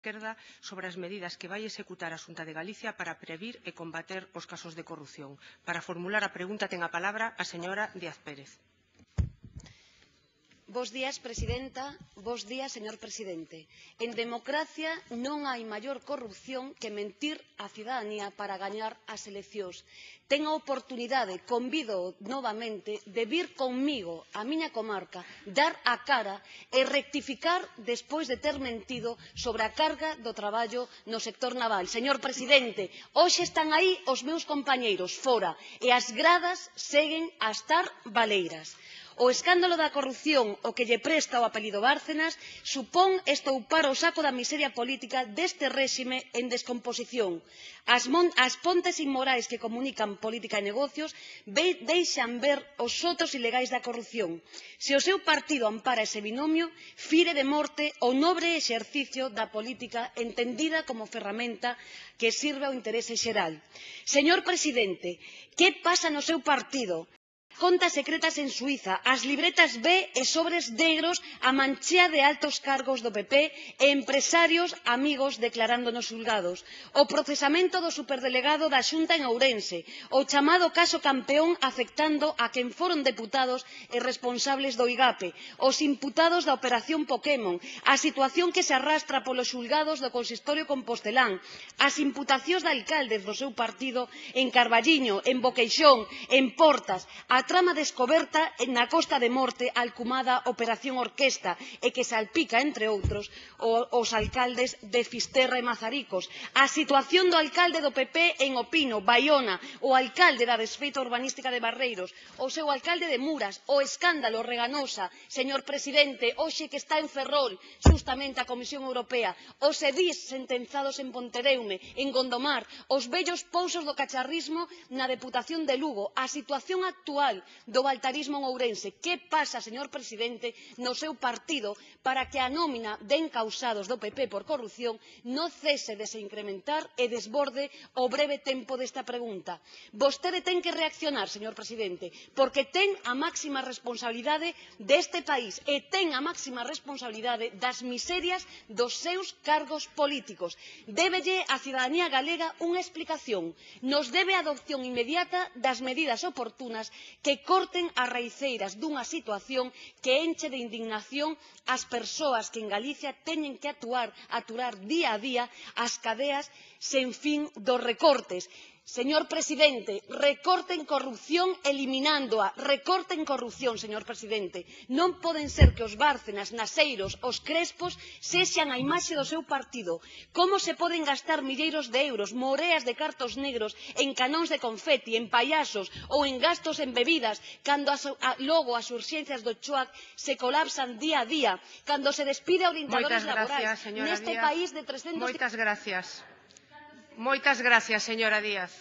Esquerda sobre as medidas que vai executar a Xunta de Galicia para previr e combater os casos de corrupción. Para formular a pregunta ten a palabra a señora Díaz Pérez. Bos días, presidenta. Bos días, señor presidente. En democracia non hai maior corrupción que mentir á cidadanía para gañar as eleccións. Ten a oportunidade, convido novamente, de vir conmigo á miña comarca, dar a cara e rectificar despois de ter mentido sobre a carga do traballo no sector naval. Señor presidente, hoxe están aí os meus compañeiros fora e as gradas seguen a estar baleiras. O escándalo da corrupción, o que lle presta o apelido Bárcenas, supón estoupar o saco da miseria política deste réxime en descomposición. As pontes inmorais que comunican política e negocios deixan ver os sotos ilegais da corrupción. Se o seu partido ampara ese binomio, fire de morte o nobre exercicio da política entendida como ferramenta que sirve ao interese xeral. Señor presidente, que pasa no seu partido? Contas secretas en Suiza, as libretas B e sobres negros a manchea de altos cargos do PP e empresarios amigos declarando nos xulgados, o procesamento do superdelegado da Xunta en Ourense, o chamado caso Campeón afectando a quen foron deputados e responsables do IGAPE, os imputados da operación Pokémon, a situación que se arrastra polos xulgados do consistorio compostelán, as imputacións de alcaldes do seu partido en Carballiño, en Boqueixón, en Portas, a trama descoberta na Costa de Morte alcumada Operación Orquesta e que salpica, entre outros, os alcaldes de Fisterra e Mazaricos, a situación do alcalde do PP en Opino, Baiona, o alcalde da desfeita urbanística de Barreiros, o seu alcalde de Muras, o escándalo Reganosa, señor presidente, hoxe que está en Ferrol, xustamente a Comisión Europea, os edís sentenzados en Pontedeume, en Gondomar, os vellos pousos do cacharrismo na Deputación de Lugo, a situación actual do baltarismo en Ourense. Que pasa, señor presidente, no seu partido para que a nómina de encausados do PP por corrupción non cese de se incrementar e desborde o breve tempo desta pregunta? Vostede ten que reaccionar, señor presidente, porque ten a máxima responsabilidade deste país e ten a máxima responsabilidade das miserias dos seus cargos políticos. Débelle á cidadanía galega unha explicación. Nos debe a adopción inmediata das medidas oportunas que corten as raiceiras dunha situación que enche de indignación as persoas que en Galicia teñen que aturar día a día as cadeas sen fin dos recortes. Señor presidente, recorten corrupción eliminándoa, recorten corrupción, señor presidente. Non poden ser que os Bárcenas, Naseiros, os Crespos sexan a imaxe do seu partido. Como se poden gastar milleiros de euros, moreas de cartos negros en canóns de confeti, en payasos ou en gastos en bebidas, cando logo as urxencias do CHOAC se colapsan día a día, cando se despide a orientadores laborais neste país de 300... Moitas gracias. Moitas gracias, señora Díaz.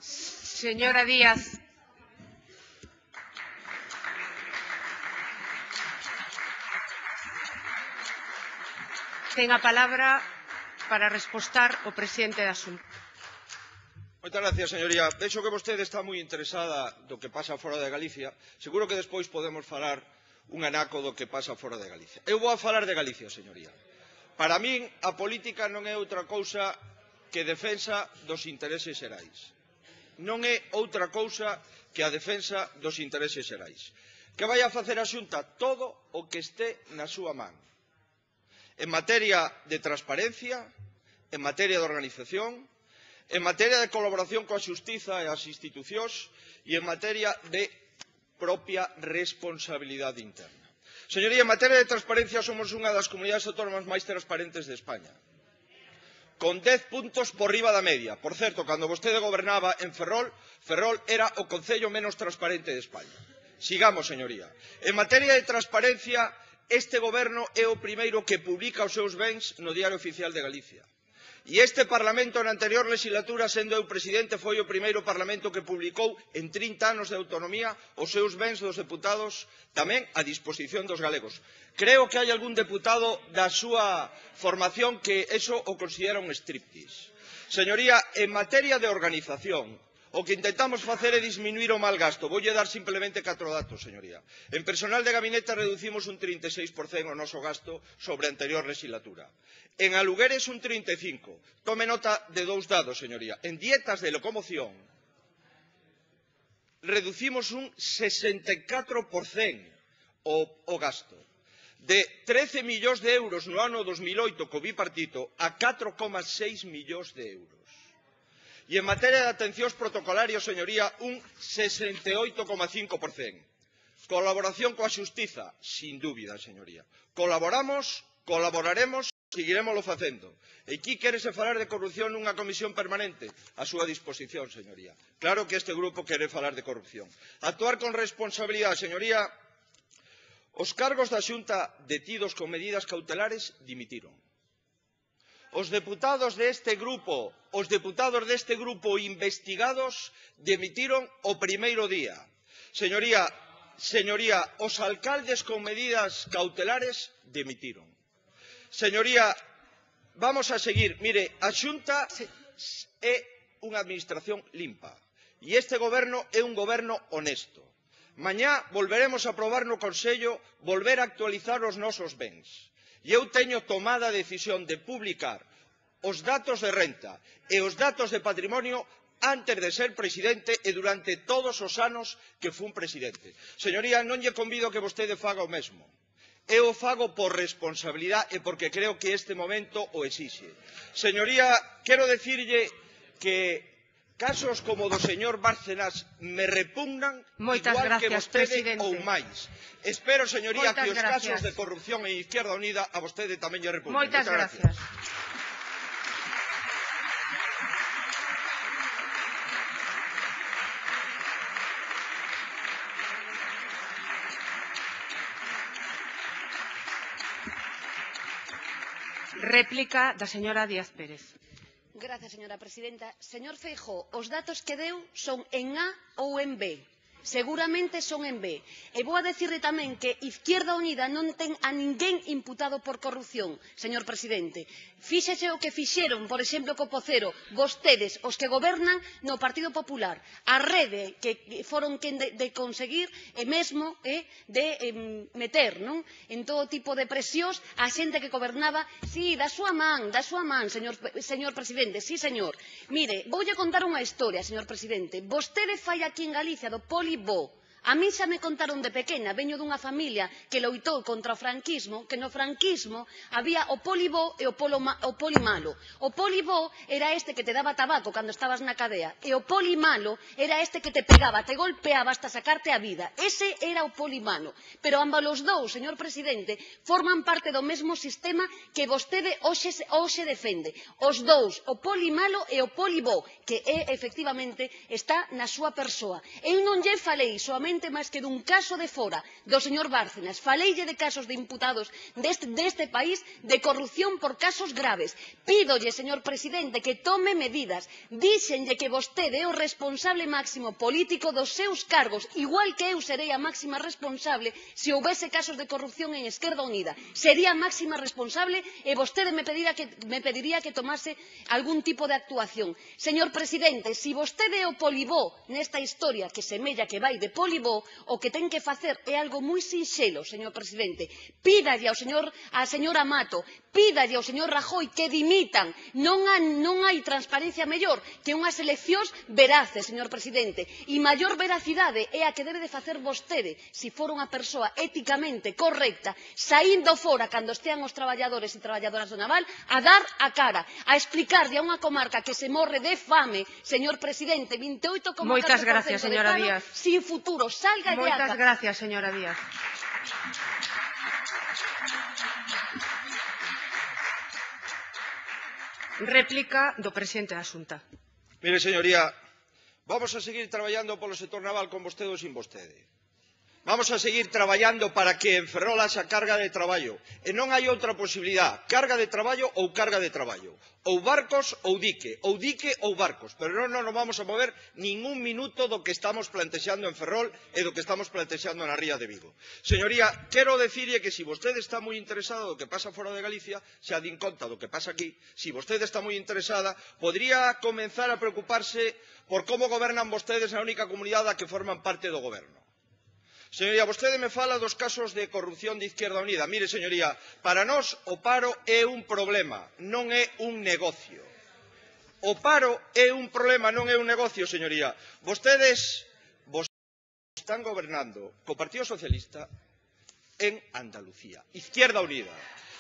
Señora Díaz. Ten a palabra para respostar o presidente da Xunta. Moitas gracias, señoría. Vexo que vostede está moi interesada do que pasa fora de Galicia. Seguro que despois podemos falar un anaco do que pasa fora de Galicia. Eu vou a falar de Galicia, señoría. Para min, a política non é outra cousa que defensa dos intereses xerais. Non é outra cousa que a defensa dos intereses xerais. Que vai a facer a Xunta todo o que este na súa man. En materia de transparencia, en materia de organización, en materia de colaboración coa xustiza e as institucións e en materia de propia responsabilidade interna. Señoría, en materia de transparencia somos unha das comunidades autónomas máis transparentes de España, con 10 puntos por riba da media. Por certo, cando vostede gobernaba en Ferrol, Ferrol era o concello menos transparente de España. Sigamos, señoría. En materia de transparencia, este goberno é o primeiro que publica os seus bens no Diario Oficial de Galicia. E este Parlamento, na anterior legislatura, sendo eu presidente, foi o primeiro Parlamento que publicou en 30 anos de autonomía os seus bens dos deputados tamén a disposición dos galegos. Creo que hai algún deputado da súa formación que eso o considera un striptease. Señoría, en materia de organización, O que intentamos facer é disminuir o mal gasto. Voulle dar simplemente 4 datos, señoría. En personal de gabinete reducimos un 36% o noso gasto sobre a anterior legislatura. En alugueres un 35%. Tome nota de 2 datos, señoría. En dietas de locomoción reducimos un 64% o gasto. De 13 millóns de euros no ano 2008 co bipartito a 4,6 millóns de euros. E en materia de atencións protocolarios, señoría, un 68,5%. Colaboración coa xustiza, sin dúbida, señoría. Colaboramos, colaboraremos, seguirémoslo facendo. E aquí quérese falar de corrupción nunha comisión permanente, a súa disposición, señoría. Claro que este grupo quere falar de corrupción. Actuar con responsabilidade, señoría. Os cargos da Xunta detidos con medidas cautelares dimitiron. Os deputados deste grupo investigados dimitiron o primeiro día. Señoría, os alcaldes con medidas cautelares dimitiron. Señoría, vamos a seguir. Mire, a Xunta é unha administración limpa e este goberno é un goberno honesto. Mañá volveremos a aprobar no Consello volver a actualizar os nosos bens. E eu teño tomada a decisión de publicar os datos de renta e os datos de patrimonio antes de ser presidente e durante todos os anos que fun presidente. Señoría, non lle convido a que vostede faga o mesmo. Eu o fago por responsabilidade e porque creo que este momento o exixe. Señoría, quero dicirlle que casos como o do señor Bárcenas me repugnan igual que vostede ou máis. Espero, señoría, que os casos de corrupción en Izquierda Unida a vostede tamén lle repugnen. Moitas gracias. Réplica da señora Díaz Pérez. Gracias, señora presidenta. Señor Feijóo, os datos que deu son en A ou en B. Seguramente son en B. E vou a dicirle tamén que Izquierda Unida non ten a ninguén imputado por corrupción, señor presidente. Fíxese o que fixeron, por exemplo, co Pocero, vostedes, os que gobernan no Partido Popular. A Rede, que foron quen de conseguir, e mesmo de meter en todo tipo de presións a xente que gobernaba, sí, da súa man, señor presidente, sí, señor. Mire, voulle contar unha historia, señor presidente. Vostede fai aquí en Galicia do Polibó. A mí xa me contaron de pequena, veño dunha familia que loitou contra o franquismo, que no franquismo había o polibó e o polimalo. O polibó era este que te daba tabaco cando estabas na cadea e o polimalo era este que te pegaba, te golpeaba hasta sacarte a vida. Ese era o polimalo. Pero ambos os dous, señor presidente, forman parte do mesmo sistema que vostede hoxe defende. Os dous, o polimalo e o polibó, que efectivamente está na súa persoa. Eu non lle falei soamente máis que dun caso de fora do señor Bárcenas. Faleille de casos de imputados deste país de corrupción por casos graves. Pídolle, señor presidente, que tome medidas. Díxenlle que vostede é o responsable máximo político dos seus cargos, igual que eu serei a máxima responsable se houbese casos de corrupción en Esquerda Unida. Sería a máxima responsable e vostede me pediría que tomase algún tipo de actuación. Señor presidente, se vostede é o polibó nesta historia que semella que vai de polibó, o que ten que facer é algo moi sinxelo, señor presidente. Pídalle á señora Mato, pídalle ao señor Rajoy que dimitan. Non hai transparencia mellor que unhas eleccións veraces, señor presidente. E maior veracidade é a que debe de facer vostede, se for unha persoa éticamente correcta, saindo fora cando estean os traballadores e traballadoras do naval, a dar a cara, a explicarlle a unha comarca que se morre de fame, señor presidente, 28,4% de paro, sin futuro. Salga de acá. Moitas gracias, señora Díaz. Réplica do presidente da Xunta. Mire, señoría, vamos a seguir traballando polo sector naval con vostede ou sin vostede. Vamos a seguir traballando para que en Ferrol haxa carga de traballo. E non hai outra posibilidad. Carga de traballo ou carga de traballo. Ou barcos ou dique ou barcos. Pero non nos vamos a mover nin un minuto do que estamos plantexando en Ferrol e do que estamos plantexando na Ría de Vigo. Señoría, quero dicirlle que se vostede está moi interesado do que pasa fora de Galicia, xa din conta do que pasa aquí, se vostede está moi interesada, podría comenzar a preocuparse por como gobernan vostedes na única comunidade a que forman parte do goberno. Señoría, vostede me fala dos casos de corrupción de Izquierda Unida. Mire, señoría, para nós o paro é un problema, non é un negocio. O paro é un problema, non é un negocio, señoría. Vostedes están gobernando co Partido Socialista en Andalucía. Izquierda Unida.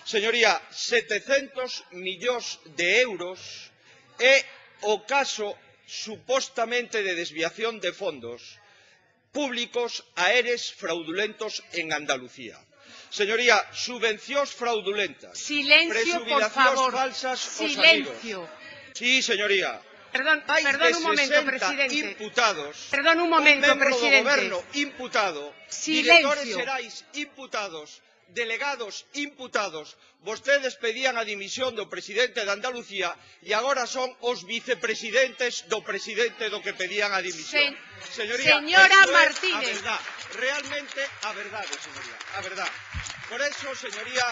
Señoría, 700 millóns de euros é o caso supostamente de desviación de fondos públicos a eres fraudulentos en Andalucía. Señoría, subvencións fraudulentas, Silencio, por favor. falsas Silencio. Sí, señoría. Perdón un momento, presidente. Imputados, Perdón un momento, un membro presidente. do goberno imputado, Silencio. directores xerais imputados, delegados imputados. Vostedes pedían a dimisión do presidente de Andalucía e agora son os vicepresidentes do presidente do que pedían a dimisión. Señoría, señora eso Martínez. é a verdad, realmente a verdade, señoría, a verdad. Por eso, señoría,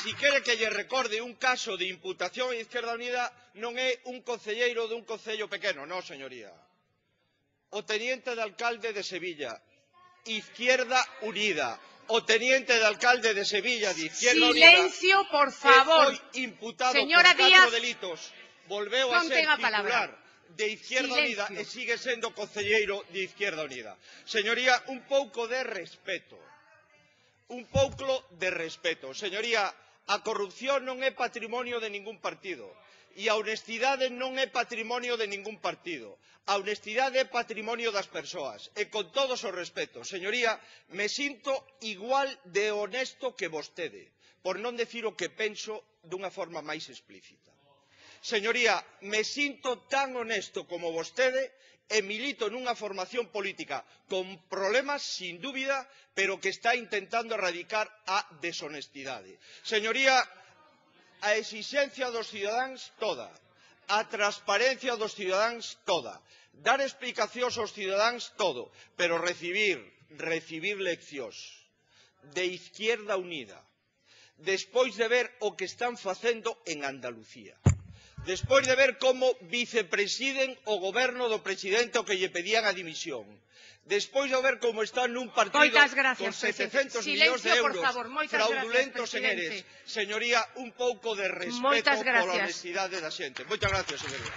si quere que lle recorde un caso de imputación en Izquierda Unida, non é un concelleiro dun concello pequeno, non, señoría. O teniente de alcalde de Sevilla, Izquierda Unida. O teniente de alcalde de Sevilla, de Izquierda Silencio, Unida, por favor. que foi imputado Señora por 4 Díaz, delitos, volveu a non ser ten a palabra. titular de Izquierda Unida e sigue sendo concelleiro de Izquierda Unida. Señoría, un pouco de respeto. Un pouco de respeto. Señoría, a corrupción non é patrimonio de ningún partido. E a honestidade non é patrimonio de ningún partido. A honestidade é patrimonio das persoas. E con todos os respetos, señoría, me sinto igual de honesto que vostede, por non decir o que penso dunha forma máis explícita. Señoría, me sinto tan honesto como vostede e milito nunha formación política con problemas, sin dúbida, pero que está intentando erradicar a deshonestidade. Señoría, a exixencia dos cidadáns toda, a transparencia dos cidadáns toda, dar explicacións aos cidadáns todo, pero recibir leccións de Izquierda Unida, despois de ver o que están facendo en Andalucía, despois de ver como vicepresiden o goberno do presidente ao que lle pedían a dimisión, despois de ver como están nun partido con 700 millóns de euros fraudulentos en eres. Señoría, un pouco de respeto pola honestidade da xente. Moitas gracias, señoría.